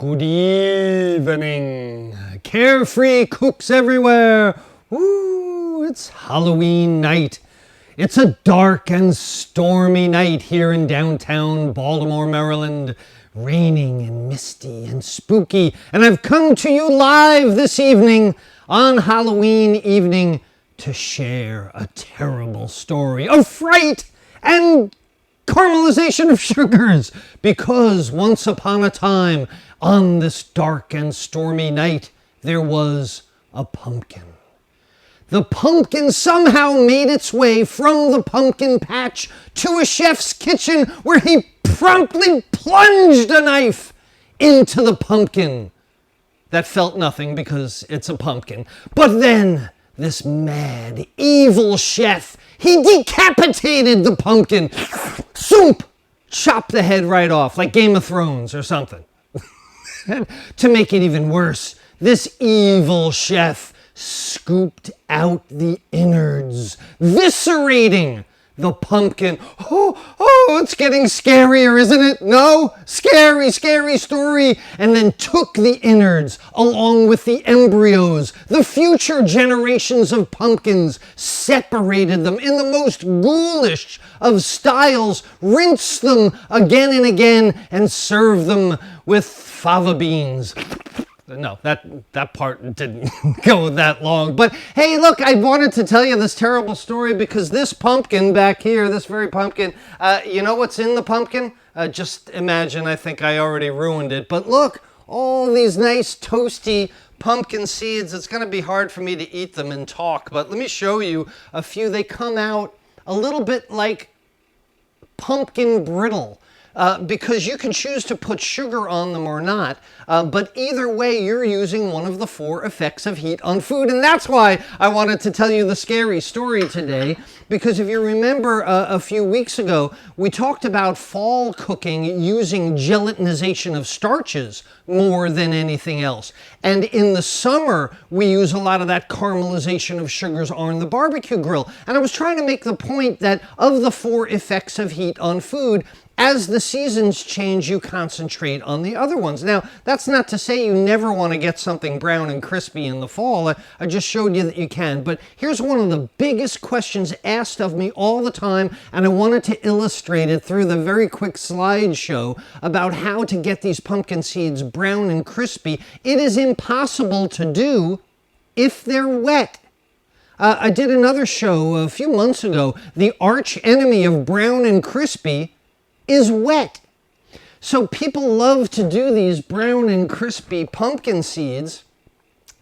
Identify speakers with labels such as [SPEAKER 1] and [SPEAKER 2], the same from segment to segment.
[SPEAKER 1] Good evening, carefree cooks everywhere. Ooh, it's Halloween night. It's a dark and stormy night here in downtown Baltimore, Maryland. Raining and misty and spooky. And I've come to you live this evening on Halloween evening to share a terrible story of fright and caramelization of sugars, because once upon a time, on this dark and stormy night, there was a pumpkin. The pumpkin somehow made its way from the pumpkin patch to a chef's kitchen, where he promptly plunged a knife into the pumpkin. That felt nothing because it's a pumpkin. But then, this mad, evil chef, he decapitated the pumpkin. Soup! Chopped the head right off, like Game of Thrones or something. To make it even worse, this evil chef scooped out the innards, viscerating the pumpkin. Oh, it's getting scarier, isn't it? No? Scary, scary story. And then took the innards along with the embryos, the future generations of pumpkins, separated them in the most ghoulish of styles, rinsed them again and again, and served them with fava beans. No, that part didn't go that long. But hey, look, I wanted to tell you this terrible story because this pumpkin back here, this very pumpkin, you know what's in the pumpkin? Just imagine, I think I already ruined it. But look, all these nice toasty pumpkin seeds. It's going to be hard for me to eat them and talk, but let me show you a few. They come out a little bit like pumpkin brittle. Because you can choose to put sugar on them or not, but either way you're using one of the 4 effects of heat on food, and that's why I wanted to tell you the scary story today, because if you remember a few weeks ago we talked about fall cooking using gelatinization of starches more than anything else, and in the summer we use a lot of that caramelization of sugars on the barbecue grill, and I was trying to make the point that of the 4 effects of heat on food, as the seasons change, you concentrate on the other ones. Now, that's not to say you never want to get something brown and crispy in the fall. I just showed you that you can. But here's one of the biggest questions asked of me all the time, and I wanted to illustrate it through the very quick slideshow about how to get these pumpkin seeds brown and crispy. It is impossible to do if they're wet. I did another show a few months ago. The arch enemy of brown and crispy is wet. So people love to do these brown and crispy pumpkin seeds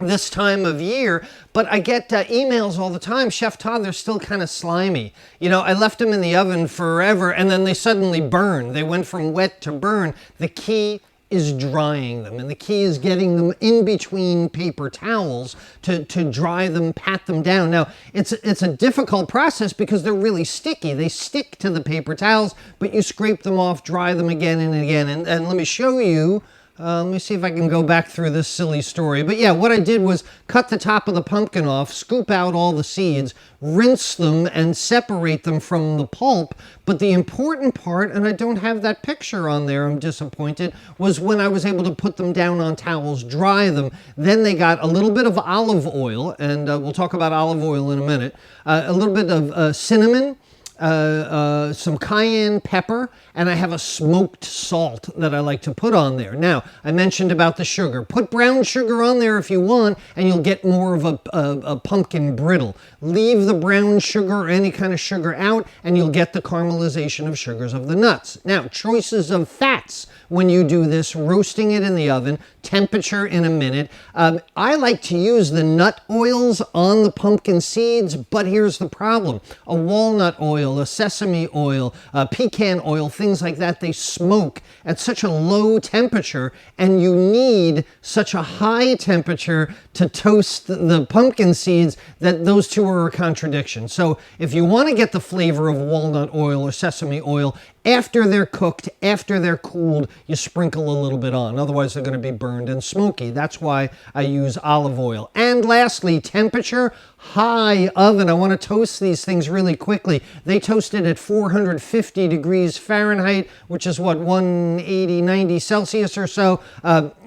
[SPEAKER 1] this time of year, but I get emails all the time, Chef Todd, they're still kind of slimy. You know, I left them in the oven forever and then they suddenly burn. They went from wet to burn. The key is drying them, and the key is getting them in between paper towels to dry them, pat them down. Now, it's a difficult process because they're really sticky. They stick to the paper towels, but you scrape them off, dry them again and again. And let me show you. Let me see if I can go back through this silly story. But yeah, what I did was cut the top of the pumpkin off, scoop out all the seeds, rinse them, and separate them from the pulp. But the important part, and I don't have that picture on there, I'm disappointed, was when I was able to put them down on towels, dry them. Then they got a little bit of olive oil, and we'll talk about olive oil in a minute, a little bit of cinnamon, some cayenne pepper, and I have a smoked salt that I like to put on there. Now, I mentioned about the sugar. Put brown sugar on there if you want, and you'll get more of a pumpkin brittle. Leave the brown sugar or any kind of sugar out, and you'll get the caramelization of sugars of the nuts. Now, choices of fats when you do this, roasting it in the oven, temperature in a minute. I like to use the nut oils on the pumpkin seeds, but here's the problem. A walnut oil, a sesame oil, pecan oil, things like that, they smoke at such a low temperature, and you need such a high temperature to toast the pumpkin seeds that those two are a contradiction. So if you want to get the flavor of walnut oil or sesame oil, after they're cooked, after they're cooled, you sprinkle a little bit on. Otherwise, they're going to be burned and smoky. That's why I use olive oil. And lastly, temperature, high oven. I want to toast these things really quickly. They toasted at 450 degrees Fahrenheit, which is what, 180, 90 Celsius or so,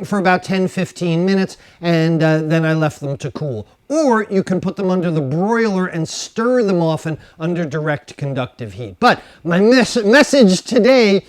[SPEAKER 1] for about 10-15 minutes, and then I left them to cool. Or you can put them under the broiler and stir them often under direct conductive heat. But my message today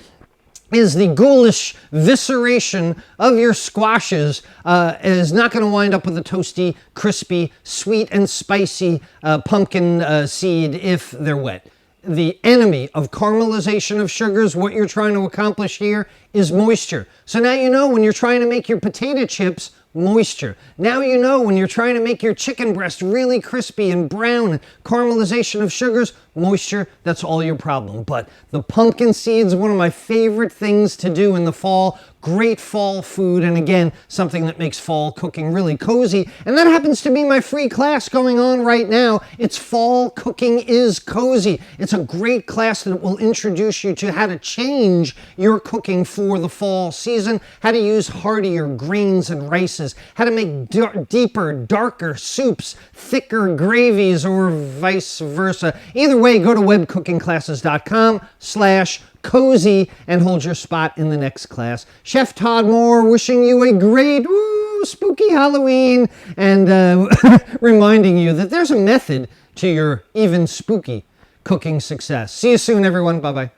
[SPEAKER 1] is the ghoulish visceration of your squashes is not going to wind up with a toasty, crispy, sweet and spicy pumpkin seed if they're wet. The enemy of caramelization of sugars, what you're trying to accomplish here, is moisture. So now you know when you're trying to make your potato chips, moisture. Now you know when you're trying to make your chicken breast really crispy and brown, and caramelization of sugars, moisture, that's all your problem. But the pumpkin seeds, one of my favorite things to do in the fall. Great fall food, and again, something that makes fall cooking really cozy. And that happens to be my free class going on right now. It's Fall Cooking is Cozy. It's a great class that will introduce you to how to change your cooking for the fall season, how to use heartier grains and rices, how to make deeper, darker soups, thicker gravies, or vice versa. Either way, go to webcookingclasses.com/cozy and hold your spot in the next class. Chef Todd Moore wishing you a great, spooky Halloween, and reminding you that there's a method to your even spooky cooking success. See you soon, everyone. Bye-bye.